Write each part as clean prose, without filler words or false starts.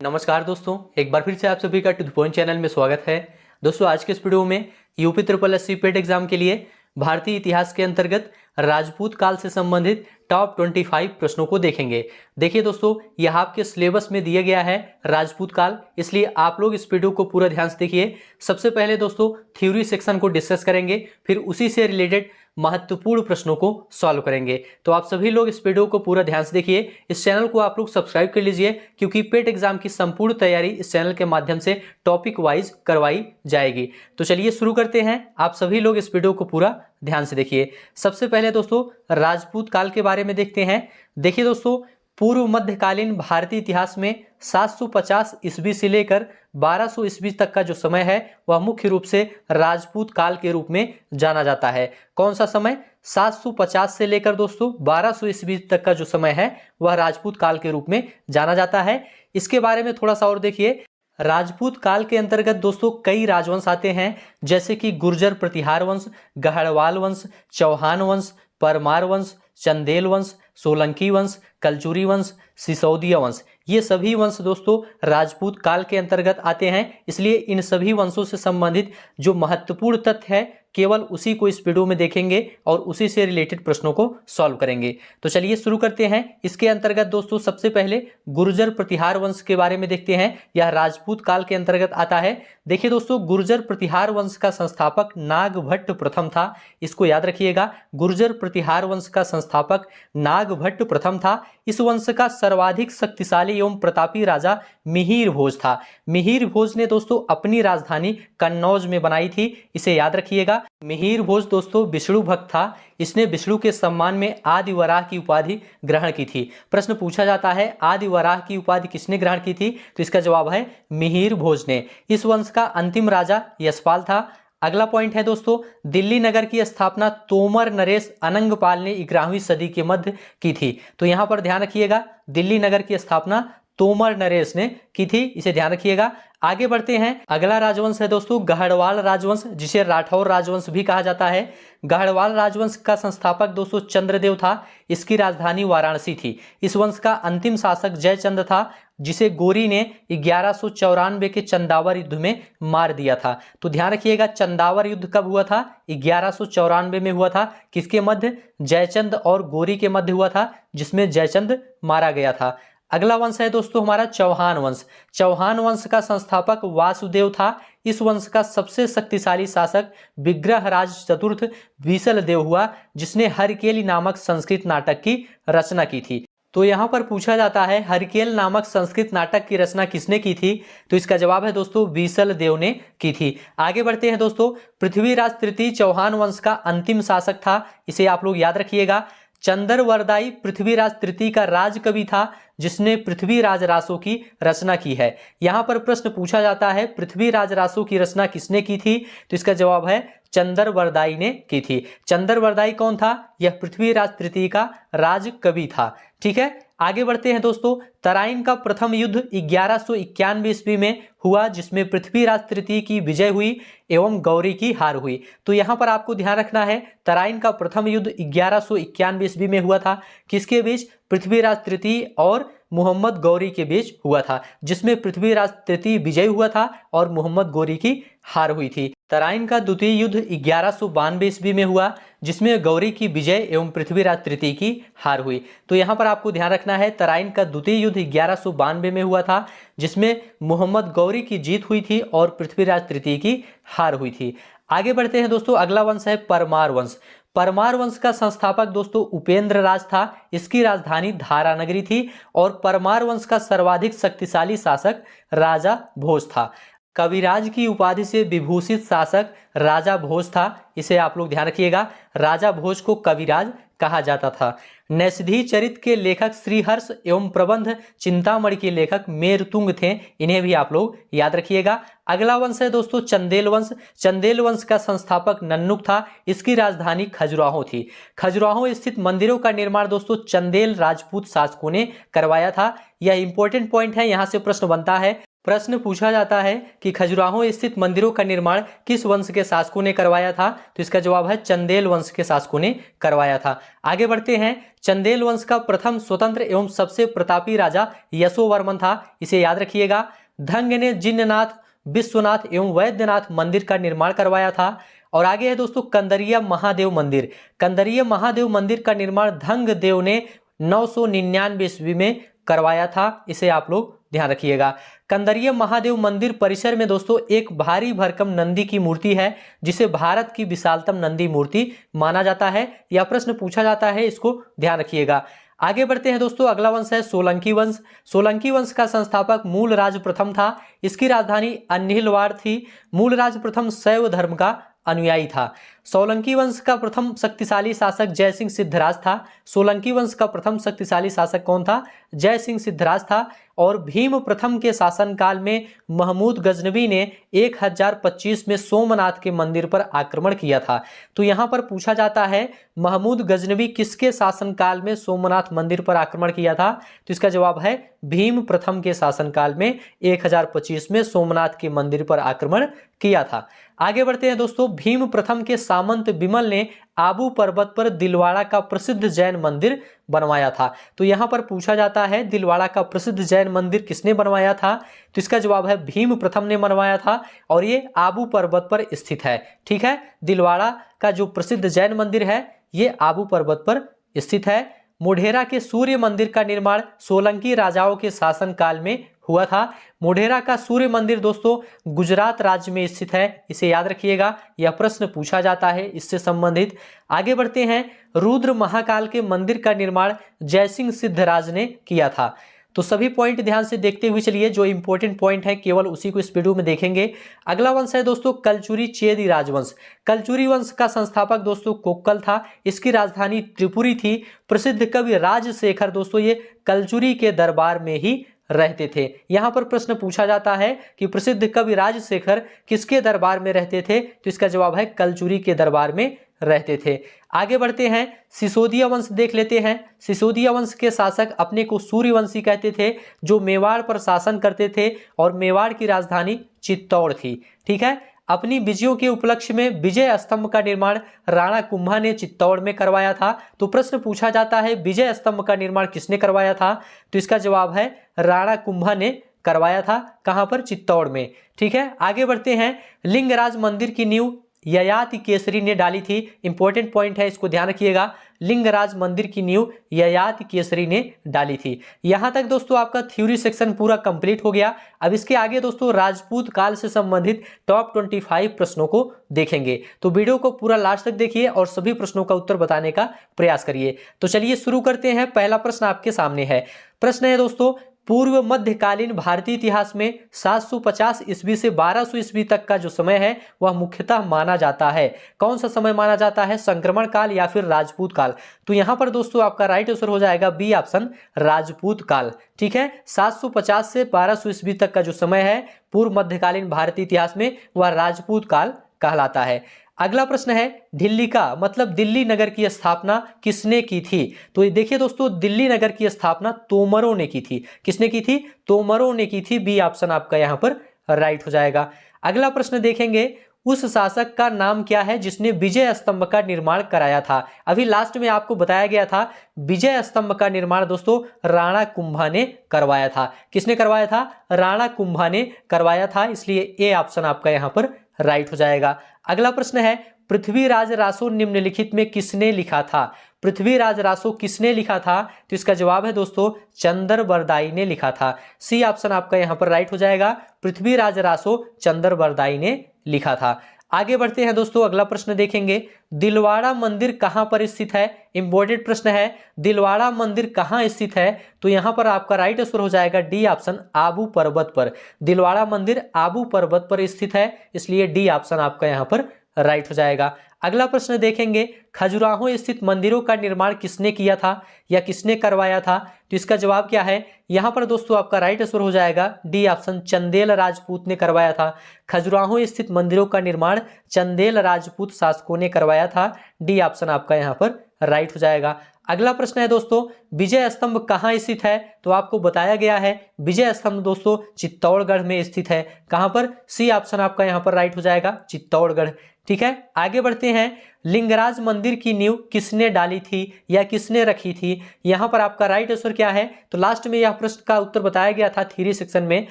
नमस्कार दोस्तों, एक बार फिर से आप सभी का टू द पॉइंट चैनल में स्वागत है। दोस्तों, आज के इस वीडियो में UP triple S C PET exam के लिए भारतीय इतिहास के अंतर्गत राजपूत काल से संबंधित टॉप 25 प्रश्नों को देखेंगे। देखिए दोस्तों, यह आपके सिलेबस में दिया गया है राजपूत काल, इसलिए आप लोग इस वीडियो को पूरा ध्यान से देखिए। सबसे पहले दोस्तों थ्योरी सेक्शन को डिस्कस करेंगे, फिर उसी से रिलेटेड महत्वपूर्ण प्रश्नों को सॉल्व करेंगे। तो आप सभी लोग इस वीडियो को पूरा ध्यान से देखिए। इस चैनल को आप लोग सब्सक्राइब कर लीजिए, क्योंकि पेट एग्जाम की संपूर्ण तैयारी इस चैनल के माध्यम से टॉपिक वाइज करवाई जाएगी। तो चलिए शुरू करते हैं। आप सभी लोग इस वीडियो को पूरा ध्यान से देखिए। सबसे पहले दोस्तों राजपूत काल के बारे में देखते हैं। देखिए दोस्तों, पूर्व मध्यकालीन भारतीय इतिहास में 750 ईस्वी से लेकर 1200 ईस्वी तक का जो समय है वह मुख्य रूप से राजपूत काल के रूप में जाना जाता है। कौन सा समय? 750 से लेकर दोस्तों 1200 ईस्वी तक का जो समय है वह राजपूत काल के रूप में जाना जाता है। इसके बारे में थोड़ा सा और देखिए। राजपूत काल के अंतर्गत दोस्तों कई राजवंश आते हैं, जैसे कि गुर्जर प्रतिहार वंश, गढ़वाल वंश, चौहान वंश, परमार वंश, चंदेल वंश, सोलंकी वंश, कलचुरी वंश, सिसोदिया वंश। ये सभी वंश दोस्तों राजपूत काल के अंतर्गत आते हैं। इसलिए इन सभी वंशों से संबंधित जो महत्वपूर्ण तथ्य है केवल उसी को इस वीडियो में देखेंगे और उसी से रिलेटेड प्रश्नों को सॉल्व करेंगे। तो चलिए शुरू करते हैं। इसके अंतर्गत दोस्तों सबसे पहले गुर्जर प्रतिहार वंश के बारे में देखते हैं। यह राजपूत काल के अंतर्गत आता है। देखिए दोस्तों, गुर्जर प्रतिहार वंश का संस्थापक नागभट्ट प्रथम था। इसको याद रखिएगा, गुर्जर प्रतिहार वंश का संस्थापक नागभट्ट प्रथम था। इस वंश का सर्वाधिक शक्तिशाली एवं प्रतापी राजा मिहिर भोज था। मिहिर भोज ने दोस्तों अपनी राजधानी कन्नौज में बनाई थी, इसे याद रखिएगा। मिहिर भोज दोस्तों विष्णु भक्त था। इसने विष्णु के सम्मान में आदि वराह की उपाधि ग्रहण की थी। प्रश्न पूछा जाता है आदि वराह की उपाधि किसने ग्रहण की थी? तो इसका जवाब है मिहिर भोज ने। इस वंश का अंतिम राजा यशपाल था। अगला पॉइंट है दोस्तों, दिल्ली नगर की स्थापना तोमर नरेश अनंगपाल ने 11वीं सदी के मध्य की थी। तो यहां पर ध्यान रखिएगा, दिल्ली नगर की स्थापना तोमर नरेश ने की थी, इसे ध्यान रखिएगा। आगे बढ़ते हैं। अगला राजवंश है दोस्तों गढ़वाल राजवंश, जिसे राठौर राजवंश भी कहा जाता है। गढ़वाल राजवंश का संस्थापक दोस्तों चंद्रदेव था। इसकी राजधानी वाराणसी थी। इस वंश का अंतिम शासक जयचंद था, जिसे गोरी ने 1194 के चंदावर युद्ध में मार दिया था। तो ध्यान रखिएगा, चंदावर युद्ध कब हुआ था? 1194 में हुआ था। किसके मध्य? जयचंद और गोरी के मध्य हुआ था, जिसमें जयचंद मारा गया था। अगला वंश है दोस्तों हमारा चौहान वंश। चौहान वंश का संस्थापक वासुदेव था। इस वंश का सबसे शक्तिशाली शासक विग्रहराज चतुर्थ बीसल देव हुआ, जिसने हरकेली नामक संस्कृत नाटक की रचना की थी। तो यहाँ पर पूछा जाता है हरकेल नामक संस्कृत नाटक की रचना किसने की थी? तो इसका जवाब है दोस्तों बीसल देव ने की थी। आगे बढ़ते हैं दोस्तों। पृथ्वीराज तृतीय चौहान वंश का अंतिम शासक था, इसे आप लोग याद रखिएगा। चंद्रवरदाई पृथ्वीराज तृतीय का राजकवि था, जिसने पृथ्वीराज रासो की रचना की है। यहां पर प्रश्न पूछा जाता है पृथ्वीराज रासो की रचना किसने की थी? तो इसका जवाब है चंद्रवरदाई ने की थी। चंद्रवरदाई कौन था? यह पृथ्वीराज तृतीय का राजकवि था। ठीक है, आगे बढ़ते हैं दोस्तों। तराइन का प्रथम युद्ध 1191 ईस्वी में हुआ, जिसमें पृथ्वीराज तृतीय की विजय हुई एवं गौरी की हार हुई। तो यहां पर आपको ध्यान रखना है, तराइन का प्रथम युद्ध 1191 ईस्वी में हुआ था। किसके बीच? पृथ्वीराज तृतीय और मोहम्मद गौरी के बीच हुआ था, जिसमें पृथ्वीराज तृतीय विजय हुआ था और मोहम्मद गौरी की हार हुई थी। तराइन का द्वितीय युद्ध 1192 ईस्वी में हुआ, जिसमें गौरी की विजय एवं पृथ्वीराज तृतीय की हार हुई। तो यहाँ पर आपको ध्यान रखना है, तराइन का द्वितीय युद्ध 1192 में हुआ था, जिसमें मोहम्मद गौरी की जीत हुई थी और पृथ्वीराज तृतीय की हार हुई थी। आगे बढ़ते हैं दोस्तों। अगला वंश है परमार वंश। परमार वंश का संस्थापक दोस्तों उपेंद्र राज था। इसकी राजधानी धारानगरी थी और परमार वंश का सर्वाधिक शक्तिशाली शासक राजा भोज था। कविराज की उपाधि से विभूषित शासक राजा भोज था, इसे आप लोग ध्यान रखिएगा। राजा भोज को कविराज कहा जाता था। नैषधि चरित के लेखक श्रीहर्ष एवं प्रबंध चिंतामणि के लेखक मेरतुंग थे, इन्हें भी आप लोग याद रखिएगा। अगला वंश है दोस्तों चंदेल वंश। चंदेल वंश का संस्थापक नन्नुक था। इसकी राजधानी खजुराहो थी। खजुराहो स्थित मंदिरों का निर्माण दोस्तों चंदेल राजपूत शासकों ने करवाया था। यह इंपॉर्टेंट पॉइंट है, यहां से प्रश्न बनता है प्रश्न पूछा जाता है कि खजुराहो स्थित मंदिरों का निर्माण किस वंश के शासकों ने करवाया था, तो इसका जवाब है चंदेल वंश के शासकों ने करवाया था। आगे बढ़ते हैं। चंदेल वंश का प्रथम स्वतंत्र एवं सबसे प्रतापी राजा यशोवर्मन था, इसे याद रखिएगा। धंग ने जिन्नाथ, विश्वनाथ एवं वैद्यनाथ मंदिर का निर्माण करवाया था। और आगे है दोस्तों कंदरिया महादेव मंदिर। कंदरिया महादेव मंदिर का निर्माण धंग देव ने 999 ईस्वी में करवाया था, इसे आप लोग ध्यान रखिएगा। कंदरिया महादेव मंदिर परिसर में दोस्तों एक भारी भरकम नंदी की मूर्ति है, जिसे भारत की विशालतम नंदी मूर्ति माना जाता है। यह प्रश्न पूछा जाता है, इसको ध्यान रखिएगा। आगे बढ़ते हैं दोस्तों। अगला वंश है सोलंकी वंश। सोलंकी वंश का संस्थापक मूलराज प्रथम था। इसकी राजधानी अनिलवाड़ थी। मूलराज प्रथम शैव धर्म का अनुयायी था। सोलंकी वंश का प्रथम शक्तिशाली शासक जयसिंह सिद्धराज था। सोलंकी वंश का प्रथम शक्तिशाली शासक कौन था? जयसिंह सिद्धराज था। और भीम प्रथम के शासनकाल में महमूद गजनवी ने 1025 में सोमनाथ के मंदिर पर आक्रमण किया था। तो यहाँ पर पूछा जाता है महमूद गजनवी किसके शासनकाल में सोमनाथ मंदिर पर आक्रमण किया था? तो इसका जवाब है भीम प्रथम के शासनकाल में 1025 में सोमनाथ के मंदिर पर आक्रमण किया था। आगे बढ़ते हैं दोस्तों। भीम प्रथम के सामंत विमल ने आबू पर्वत पर दिलवाड़ा का प्रसिद्ध जैन मंदिर बनवाया था। तो यहाँ पर पूछा जाता है दिलवाड़ा का प्रसिद्ध जैन मंदिर किसने बनवाया था? तो इसका जवाब है भीम प्रथम ने बनवाया था, और ये आबू पर्वत पर स्थित है। ठीक है, दिलवाड़ा का जो प्रसिद्ध जैन मंदिर है ये आबू पर्वत पर स्थित है। मोढेरा के सूर्य मंदिर का निर्माण सोलंकी राजाओं के शासनकाल में हुआ था। मोढेरा का सूर्य मंदिर दोस्तों गुजरात राज्य में स्थित है, इसे याद रखिएगा, यह प्रश्न पूछा जाता है इससे संबंधित। आगे बढ़ते हैं। रुद्र महाकाल के मंदिर का निर्माण जयसिंह सिद्धराज ने किया था। तो सभी पॉइंट ध्यान से देखते हुए चलिए, जो इंपॉर्टेंट पॉइंट है केवल उसी को इस वीडियो में देखेंगे। अगला वंश है दोस्तों कलचुरी चेदी राजवंश। कलचुरी वंश का संस्थापक दोस्तों कोक्कल था। इसकी राजधानी त्रिपुरी थी। प्रसिद्ध कवि राजशेखर दोस्तों ये कलचुरी के दरबार में ही रहते थे। यहां पर प्रश्न पूछा जाता है कि प्रसिद्ध कवि राजशेखर किसके दरबार में रहते थे? तो इसका जवाब है कलचुरी के दरबार में रहते थे। आगे बढ़ते हैं। सिसोदिया वंश देख लेते हैं। सिसोदिया वंश के शासक अपने को सूर्यवंशी कहते थे, जो मेवाड़ पर शासन करते थे, और मेवाड़ की राजधानी चित्तौड़ थी। ठीक है, अपनी विजयों के उपलक्ष्य में विजय स्तंभ का निर्माण राणा कुंभा ने चित्तौड़ में करवाया था। तो प्रश्न पूछा जाता है विजय स्तंभ का निर्माण किसने करवाया था? तो इसका जवाब है राणा कुंभा ने करवाया था। कहां पर? चित्तौड़ में। ठीक है, आगे बढ़ते हैं। लिंगराज मंदिर की नींव ययाति केसरी ने डाली थी। इंपॉर्टेंट पॉइंट है, इसको ध्यान रखिएगा। लिंगराज मंदिर की नींव ययाति केसरी ने डाली थी। यहां तक दोस्तों आपका थ्योरी सेक्शन पूरा कंप्लीट हो गया। अब इसके आगे दोस्तों राजपूत काल से संबंधित टॉप 25 प्रश्नों को देखेंगे। तो वीडियो को पूरा लास्ट तक देखिए और सभी प्रश्नों का उत्तर बताने का प्रयास करिए। तो चलिए शुरू करते हैं। पहला प्रश्न आपके सामने है। प्रश्न है दोस्तों, पूर्व मध्यकालीन भारतीय इतिहास में 750 ईस्वी से 1200 ईस्वी तक का जो समय है वह मुख्यतः माना जाता है। कौन सा समय माना जाता है? संक्रमण काल या फिर राजपूत काल? तो यहां पर दोस्तों आपका राइट आंसर हो जाएगा बी ऑप्शन, राजपूत काल। ठीक है, 750 से 1200 ईस्वी तक का जो समय है पूर्व मध्यकालीन भारतीय इतिहास में वह राजपूत काल कहलाता है। अगला प्रश्न है, ढिल्लिका मतलब दिल्ली नगर की स्थापना किसने की थी? तो ये देखिए दोस्तों, दिल्ली नगर की स्थापना तोमरों ने की थी। किसने की थी? तोमरों ने की थी। बी ऑप्शन आपका यहाँ पर राइट हो जाएगा। अगला प्रश्न देखेंगे, उस शासक का नाम क्या है जिसने विजय स्तंभ का निर्माण कराया था? अभी लास्ट में आपको बताया गया था विजय स्तंभ का निर्माण दोस्तों राणा कुंभा ने करवाया था। किसने करवाया था? राणा कुंभा ने करवाया था, इसलिए ए ऑप्शन आपका यहाँ पर राइट हो जाएगा। अगला प्रश्न है, पृथ्वीराज रासो निम्नलिखित में किसने लिखा था? पृथ्वीराज रासो किसने लिखा था? तो इसका जवाब है दोस्तों चंद्रबरदाई ने लिखा था। सी ऑप्शन आपका यहाँ पर राइट हो जाएगा। पृथ्वीराज रासो चंद्रबरदाई ने लिखा था। आगे बढ़ते हैं दोस्तों, अगला प्रश्न देखेंगे, दिलवाड़ा मंदिर कहां पर स्थित है? इंपॉर्टेंट प्रश्न है, दिलवाड़ा मंदिर कहां स्थित है? तो यहां पर आपका राइट आंसर हो जाएगा डी ऑप्शन, आबू पर्वत पर। दिलवाड़ा मंदिर आबू पर्वत पर स्थित है, इसलिए डी ऑप्शन आपका यहां पर राइट हो जाएगा। अगला प्रश्न देखेंगे, खजुराहो स्थित मंदिरों का निर्माण किसने किया था या किसने करवाया था? तो इसका जवाब क्या है? यहां पर दोस्तों आपका राइट आंसर हो जाएगा डी ऑप्शन, चंदेल राजपूत ने करवाया था। खजुराहो स्थित मंदिरों का निर्माण चंदेल राजपूत शासकों ने करवाया था। डी ऑप्शन आपका यहां पर राइट हो जाएगा। अगला प्रश्न है दोस्तों, विजय स्तंभ कहाँ स्थित है? तो आपको बताया गया है विजय स्तंभ दोस्तों चित्तौड़गढ़ में स्थित है। कहां पर? सी ऑप्शन आपका यहां पर राइट हो जाएगा, चित्तौड़गढ़। ठीक है, आगे बढ़ते हैं। लिंगराज मंदिर की नींव किसने डाली थी या किसने रखी थी? यहां पर आपका राइट आंसर क्या है? तो लास्ट में यह प्रश्न का उत्तर बताया गया था थ्योरी सेक्शन में।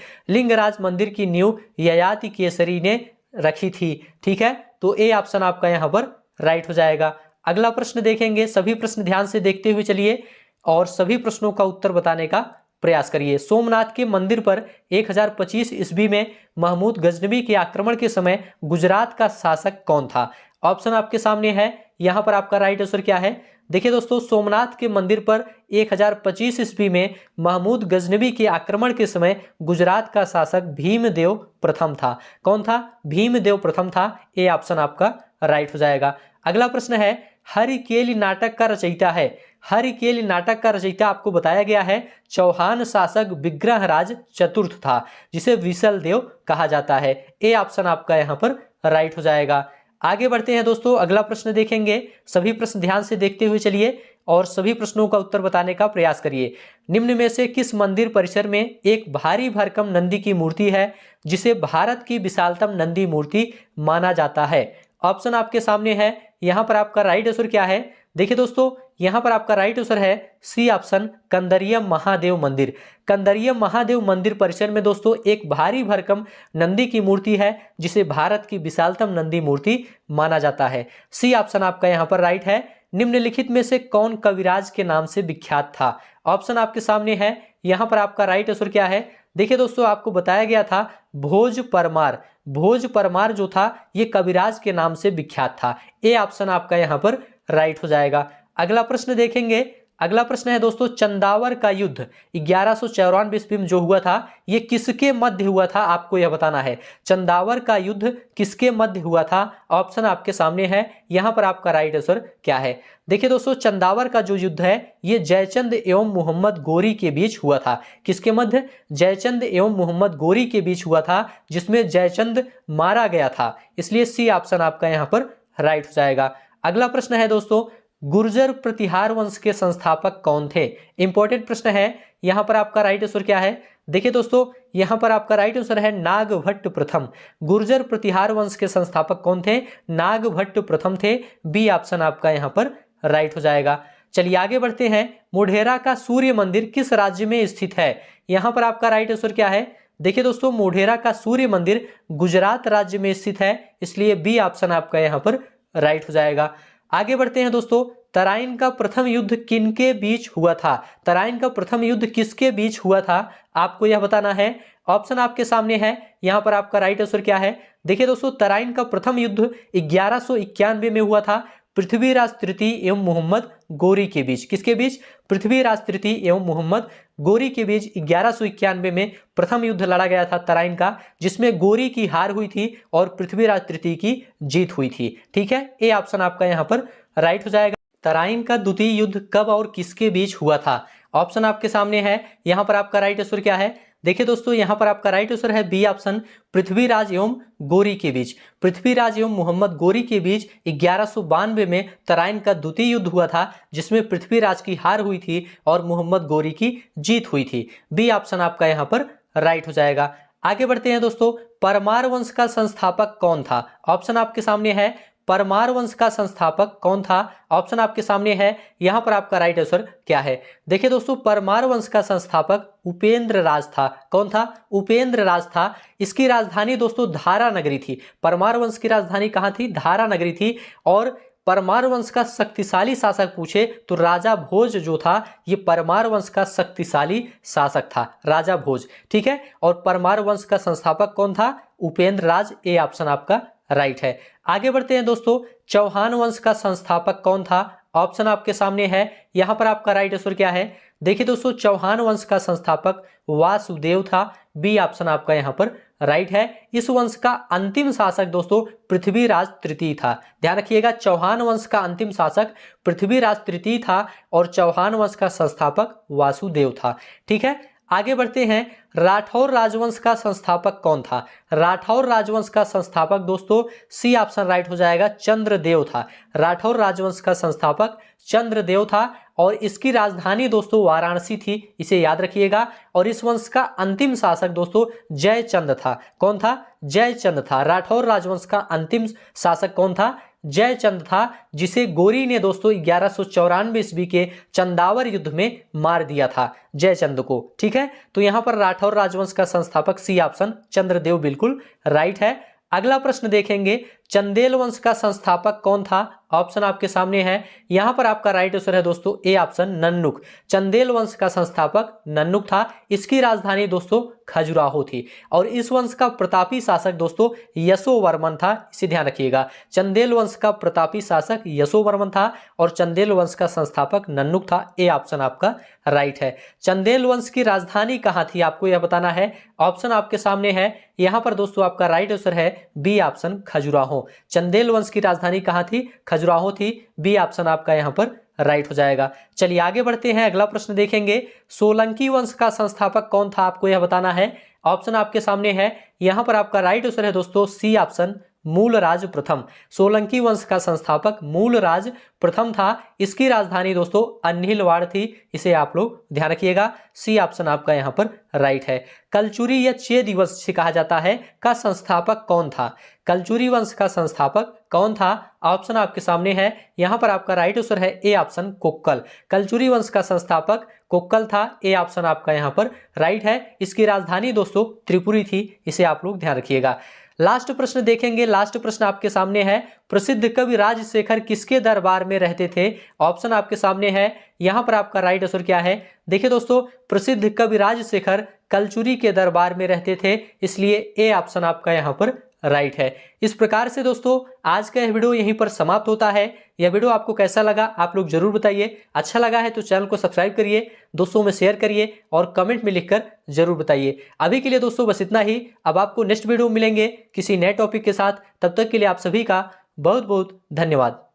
लिंगराज मंदिर की नींव ययाति केसरी ने रखी थी। ठीक है, तो ए ऑप्शन आपका यहां पर राइट हो जाएगा। अगला प्रश्न देखेंगे, सभी प्रश्न ध्यान से देखते हुए चलिए और सभी प्रश्नों का उत्तर बताने का प्रयास करिए। सोमनाथ के मंदिर पर 1025 ईस्वी में महमूद गजनवी के आक्रमण के समय गुजरात का शासक कौन था? ऑप्शन आपके सामने है, यहां पर आपका राइट आंसर क्या है? देखिए दोस्तों, सोमनाथ के मंदिर पर 1025 ईस्वी में महमूद गजनवी के आक्रमण के समय गुजरात का शासक भीमदेव प्रथम था। कौन था? भीमदेव प्रथम था। ए ऑप्शन आपका राइट हो जाएगा। अगला प्रश्न है, हरिकेली नाटक का रचयिता है। हरिकेली नाटक का रचयिता आपको बताया गया है चौहान शासक विग्रहराज चतुर्थ था, जिसे विसल देव कहा जाता है। ए ऑप्शन आपका यहां पर राइट हो जाएगा। आगे बढ़ते हैं दोस्तों, अगला प्रश्न देखेंगे। सभी प्रश्न ध्यान से देखते हुए चलिए और सभी प्रश्नों का उत्तर बताने का प्रयास करिए। निम्न में से किस मंदिर परिसर में एक भारी भरकम नंदी की मूर्ति है जिसे भारत की विशालतम नंदी मूर्ति माना जाता है? ऑप्शन आपके सामने है, यहां पर आपका राइट आंसर क्या है? देखिए दोस्तों, यहां पर आपका राइट आंसर है सी ऑप्शन, कंदरियम महादेव मंदिर। कंदरियम महादेव मंदिर परिसर में दोस्तों एक भारी भरकम नंदी की मूर्ति है जिसे भारत की विशालतम नंदी मूर्ति माना जाता है। सी ऑप्शन आपका यहां पर राइट है। निम्नलिखित में से कौन कविराज के नाम से विख्यात था? ऑप्शन आपके सामने है, यहां पर आपका राइट आंसर क्या है? देखिए दोस्तों, आपको बताया गया था भोज परमार। भोज परमार जो था ये कविराज के नाम से विख्यात था। ए ऑप्शन आपका यहां पर राइट हो जाएगा। अगला प्रश्न देखेंगे। अगला प्रश्न है दोस्तों, चंदावर का युद्ध 1194 ईस्वी में जो हुआ था ये किसके मध्य हुआ था? आपको यह बताना है चंदावर का युद्ध किसके मध्य हुआ था। ऑप्शन आपके सामने है, यहां पर आपका राइट आंसर क्या है? देखिए दोस्तों, चंदावर का जो युद्ध है ये जयचंद एवं मोहम्मद गोरी के बीच हुआ था। किसके मध्य? जयचंद एवं मोहम्मद गोरी के बीच हुआ था, जिसमें जयचंद मारा गया था। इसलिए सी ऑप्शन आपका यहां पर राइट हो जाएगा। अगला प्रश्न है दोस्तों, गुर्जर प्रतिहार वंश के संस्थापक कौन थे? इंपॉर्टेंट प्रश्न है। यहां पर आपका राइट आंसर क्या है? देखिए दोस्तों, यहां पर आपका राइट आंसर है नागभट्ट प्रथम। गुर्जर प्रतिहार वंश के संस्थापक कौन थे? नागभट्ट प्रथम थे। बी ऑप्शन आपका यहां पर राइट हो जाएगा। चलिए आगे बढ़ते हैं। मोढेरा का सूर्य मंदिर किस राज्य में स्थित है? यहां पर आपका राइट आंसर क्या है? देखिए दोस्तों, मोढेरा का सूर्य मंदिर गुजरात राज्य में स्थित है, इसलिए बी ऑप्शन आपका यहां पर राइट हो जाएगा। आगे बढ़ते हैं दोस्तों, तराइन का प्रथम युद्ध किनके बीच हुआ था? तराइन का प्रथम युद्ध किसके बीच हुआ था? आपको यह बताना है। ऑप्शन आपके सामने है, यहां पर आपका राइट आंसर क्या है? देखिए दोस्तों, तराइन का प्रथम युद्ध 1191 में हुआ था पृथ्वीराज तृतीय एवं मोहम्मद गोरी के बीच। किसके बीच? पृथ्वीराज तृतीय एवं मोहम्मद गोरी के बीच 1191 में प्रथम युद्ध लड़ा गया था तराइन का, जिसमें गोरी की हार हुई थी और पृथ्वीराज तृतीय की जीत हुई थी। ठीक है, ए ऑप्शन आपका यहां पर राइट हो जाएगा। तराइन का द्वितीय युद्ध कब और किसके बीच हुआ था? ऑप्शन आपके सामने है, यहां पर आपका राइट आंसर क्या है? देखिए दोस्तों, यहां पर आपका राइट आंसर है बी ऑप्शन, पृथ्वीराज एवं गोरी के बीच। पृथ्वीराज एवं मोहम्मद गोरी के बीच 1192 में तराइन का द्वितीय युद्ध हुआ था, जिसमें पृथ्वीराज की हार हुई थी और मोहम्मद गोरी की जीत हुई थी। बी ऑप्शन आपका यहां पर राइट हो जाएगा। आगे बढ़ते हैं दोस्तों, परमार वंश का संस्थापक कौन था? ऑप्शन आपके सामने है, परमार वंश का संस्थापक कौन था? ऑप्शन आपके सामने है, यहां पर आपका राइट आंसर क्या है? देखिए दोस्तों, परमार वंश का संस्थापक उपेंद्र राज था। कौन था? उपेंद्र राज था। इसकी राजधानी दोस्तों धारा नगरी थी। परमार वंश की राजधानी कहां थी? धारा नगरी थी। और परमार वंश का शक्तिशाली शासक पूछे तो राजा भोज जो था ये परमार वंश का शक्तिशाली शासक था, राजा भोज। ठीक है, और परमार वंश का संस्थापक कौन था? उपेंद्र राज। ए ऑप्शन आपका राइट है। आगे बढ़ते हैं दोस्तों, चौहान वंश का संस्थापक कौन था? ऑप्शन आपके सामने है, यहां पर आपका राइट आंसर क्या है? देखिए दोस्तों, चौहान वंश का संस्थापक वासुदेव था। बी ऑप्शन आपका यहां पर राइट है। इस वंश का अंतिम शासक दोस्तों पृथ्वीराज तृतीय था। ध्यान रखिएगा, चौहान वंश का अंतिम शासक पृथ्वीराज तृतीय था और चौहान वंश का संस्थापक वासुदेव था। ठीक है, आगे बढ़ते हैं, राठौर राजवंश का संस्थापक कौन था? राठौर राजवंश का संस्थापक दोस्तों सी ऑप्शन राइट हो जाएगा, चंद्रदेव था। राठौर राजवंश का संस्थापक चंद्रदेव था और इसकी राजधानी दोस्तों वाराणसी थी, इसे याद रखिएगा। और इस वंश का अंतिम शासक दोस्तों जयचंद था। कौन था? जयचंद था। राठौर राजवंश का अंतिम शासक कौन था? जयचंद था, जिसे गोरी ने दोस्तों 1194 ईस्वी के चंदावर युद्ध में मार दिया था, जयचंद को। ठीक है, तो यहां पर राठौर राजवंश का संस्थापक सी ऑप्शन चंद्रदेव बिल्कुल राइट है। अगला प्रश्न देखेंगे, चंदेल वंश का संस्थापक कौन था? ऑप्शन आपके सामने है, यहां पर आपका राइट आंसर है दोस्तों ए ऑप्शन नन्नुक। चंदेल वंश का संस्थापक नन्नुक था। इसकी राजधानी दोस्तों खजुराहो थी और इस वंश का प्रतापी शासक दोस्तों यशोवर्मन था, इसे ध्यान रखिएगा। चंदेल वंश का प्रतापी शासक यशोवर्मन था और चंदेल वंश का संस्थापक नन्नुक था। ए ऑप्शन आपका राइट है। चंदेल वंश की राजधानी कहां थी, आपको यह बताना है। ऑप्शन आपके सामने है, यहां पर दोस्तों आपका राइट आंसर है बी ऑप्शन खजुराहो। चंदेल वंश की राजधानी कहां थी? खजुराहो थी। बी ऑप्शन आपका यहां पर राइट हो जाएगा। चलिए आगे बढ़ते हैं, अगला प्रश्न देखेंगे, सोलंकी वंश का संस्थापक कौन था, आपको यह बताना है। ऑप्शन आपके सामने है, यहां पर आपका राइट आंसर है दोस्तों सी ऑप्शन मूलराज प्रथम। सोलंकी वंश का संस्थापक मूलराज प्रथम था। इसकी राजधानी दोस्तों अन्हिलवाड़ थी, इसे आप लोग ध्यान रखिएगा। सी ऑप्शन आपका यहां पर राइट है। कलचुरी या चेदी वंश से कहा जाता है का संस्थापक कौन था? कलचुरी वंश का संस्थापक कौन था? ऑप्शन आपके सामने है, यहां पर आपका राइट आंसर है ए ऑप्शन कोक्कल। कलचुरी वंश का संस्थापक कोक्कल था। ए ऑप्शन आपका यहां पर राइट है। इसकी राजधानी दोस्तों त्रिपुरी थी, इसे आप लोग ध्यान रखिएगा। लास्ट प्रश्न देखेंगे, लास्ट प्रश्न आपके सामने है, प्रसिद्ध कवि राजशेखर किसके दरबार में रहते थे? ऑप्शन आपके सामने है, यहां पर आपका राइट आंसर क्या है? देखिए दोस्तों, प्रसिद्ध कवि राजशेखर कलचुरी के दरबार में रहते थे, इसलिए ए ऑप्शन आपका यहां पर राइट है। इस प्रकार से दोस्तों आज का यह वीडियो यहीं पर समाप्त होता है। यह वीडियो आपको कैसा लगा आप लोग जरूर बताइए। अच्छा लगा है तो चैनल को सब्सक्राइब करिए, दोस्तों में शेयर करिए और कमेंट में लिखकर जरूर बताइए। अभी के लिए दोस्तों बस इतना ही। अब आपको नेक्स्ट वीडियो मिलेंगे किसी नए टॉपिक के साथ। तब तक के लिए आप सभी का बहुत बहुत धन्यवाद।